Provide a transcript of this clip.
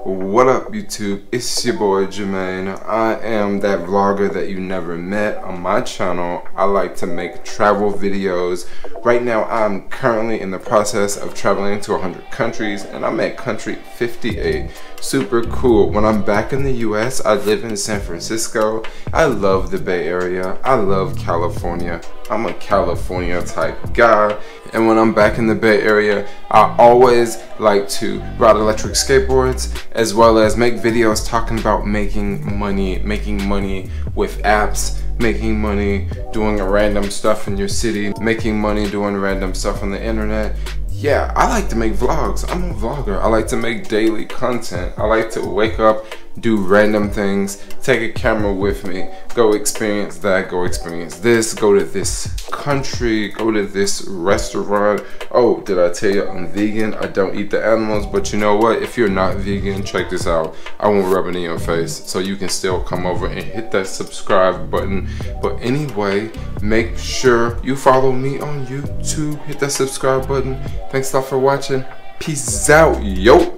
What up YouTube, it's your boy Jermaine. I am that vlogger that you never met. On my channel, I like to make travel videos. Right now I'm currently in the process of traveling to 100 countries and I'm at country 58. Super cool. When I'm back in the US, I live in San Francisco. I love the Bay Area. I love California. I'm a California type guy. And when I'm back in the Bay Area, I always like to ride electric skateboards, as well as make videos talking about making money with apps, making money doing random stuff in your city, making money doing random stuff on the internet. Yeah, I like to make vlogs. I'm a vlogger. I like to make daily content. I like to wake up, do random things, take a camera with me, go experience that, go experience this, go to this country, go to this restaurant. Oh, did I tell you I'm vegan? I don't eat the animals, but you know what? If you're not vegan, check this out. I won't rub it in your face, so you can still come over and hit that subscribe button. But anyway, make sure you follow me on YouTube, hit that subscribe button. Thanks a lot for watching. Peace out, yo.